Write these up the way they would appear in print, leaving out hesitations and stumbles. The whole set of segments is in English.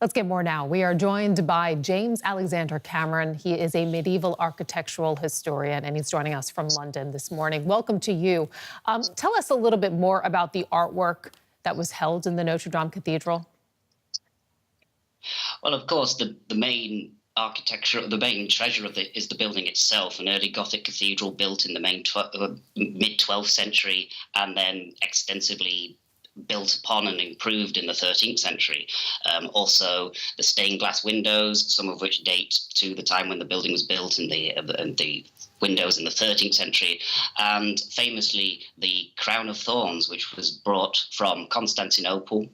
Let's get more now. We are joined by James Alexander Cameron. He is a medieval architectural historian, and he's joining us from London this morning. Welcome to you. Tell us a little bit more about the artwork that was held in the Notre Dame Cathedral. Well, of course, the main architecture, the main treasure of it is the building itself, an early Gothic cathedral built in the mid-12th century and then extensively built upon and improved in the 13th century. Also, the stained glass windows, some of which date to the time when the building was built, and the windows in the 13th century, and famously the crown of thorns, which was brought from Constantinople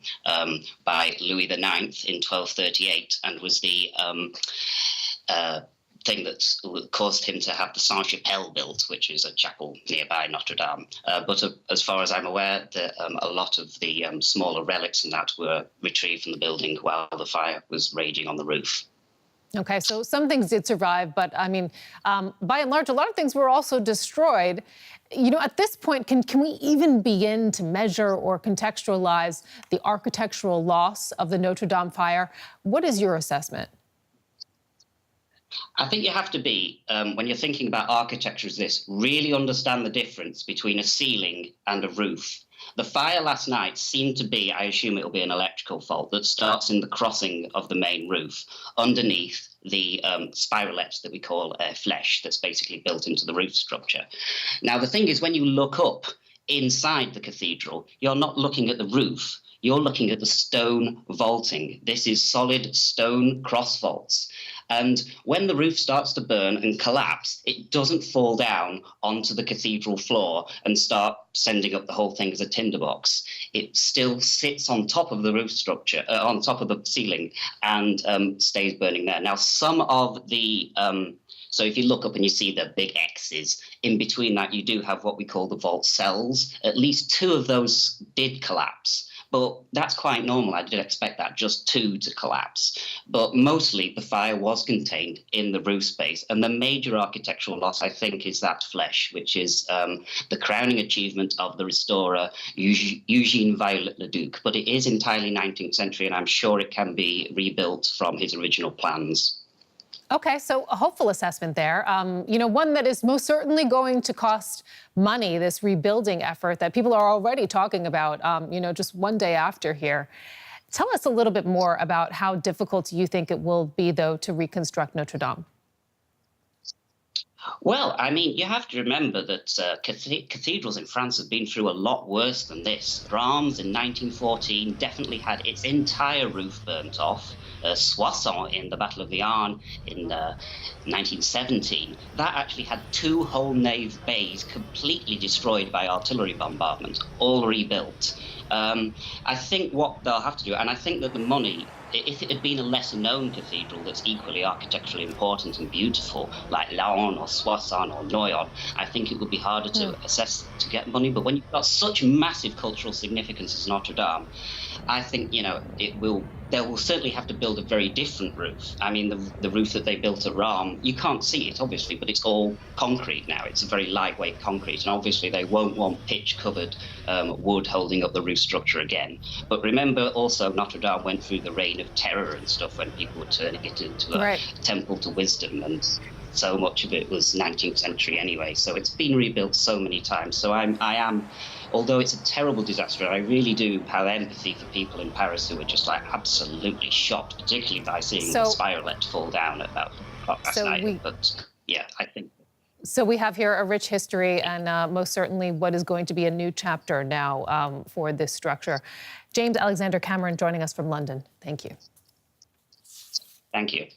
by Louis IX in 1238, and was the thing that caused him to have the Sainte-Chapelle built, which is a chapel nearby Notre Dame. But as far as I'm aware, a lot of the smaller relics and that were retrieved from the building while the fire was raging on the roof. Okay, so some things did survive, but I mean, by and large, a lot of things were also destroyed. You know, at this point, can we even begin to measure or contextualize the architectural loss of the Notre Dame fire? What is your assessment? I think you have to be, when you're thinking about architecture as this, really understand the difference between a ceiling and a roof. The fire last night seemed to be, I assume it'll be an electrical fault, that starts in the crossing of the main roof, underneath the spiralette that we call flesh, that's basically built into the roof structure. Now, the thing is, when you look up inside the cathedral, you're not looking at the roof. You're looking at the stone vaulting. This is solid stone cross vaults. And when the roof starts to burn and collapse, it doesn't fall down onto the cathedral floor and start sending up the whole thing as a tinderbox. It still sits on top of the roof structure, on top of the ceiling, and stays burning there. Now, some of the so if you look up and you see the big X's, in between that you do have what we call the vault cells. At least two of those did collapse. But that's quite normal. I did expect that, just two to collapse. But mostly the fire was contained in the roof space. And the major architectural loss, I think, is that flesh, which is the crowning achievement of the restorer, Eugene Viollet-le-Duc. But it is entirely 19th century, and I'm sure it can be rebuilt from his original plans. Okay, so a hopeful assessment there. You know, one that is most certainly going to cost money, this rebuilding effort that people are already talking about, you know, just one day after here. Tell us a little bit more about how difficult you think it will be, though, to reconstruct Notre Dame. Well, I mean, you have to remember that cathedrals in France have been through a lot worse than this. Reims in 1914 definitely had its entire roof burnt off. Soissons in the Battle of the Arne in 1917, that actually had two whole nave bays completely destroyed by artillery bombardment, all rebuilt. I think what they'll have to do, and I think that the money, if it had been a lesser-known cathedral that's equally architecturally important and beautiful, like Laon or Soissons or Noyon, I think it would be harder to assess to get money. But when you've got such massive cultural significance as Notre Dame, I think, you know, they will certainly have to build a very different roof. I mean, the roof that they built at Reims, you can't see it, obviously, but it's all concrete now. It's a very lightweight concrete, and obviously they won't want pitch-covered wood holding up the roof structure again. But remember also, Notre Dame went through the reign of terror and stuff when people were turning it into a temple to wisdom, and so much of it was 19th century anyway. So it's been rebuilt so many times. So I am, although it's a terrible disaster, I really do have empathy for people in Paris who are just like absolutely shocked, particularly by seeing the spiralette fall down at about last night. But yeah, I think. So we have here a rich history and most certainly what is going to be a new chapter now for this structure. James Alexander Cameron joining us from London. Thank you. Thank you.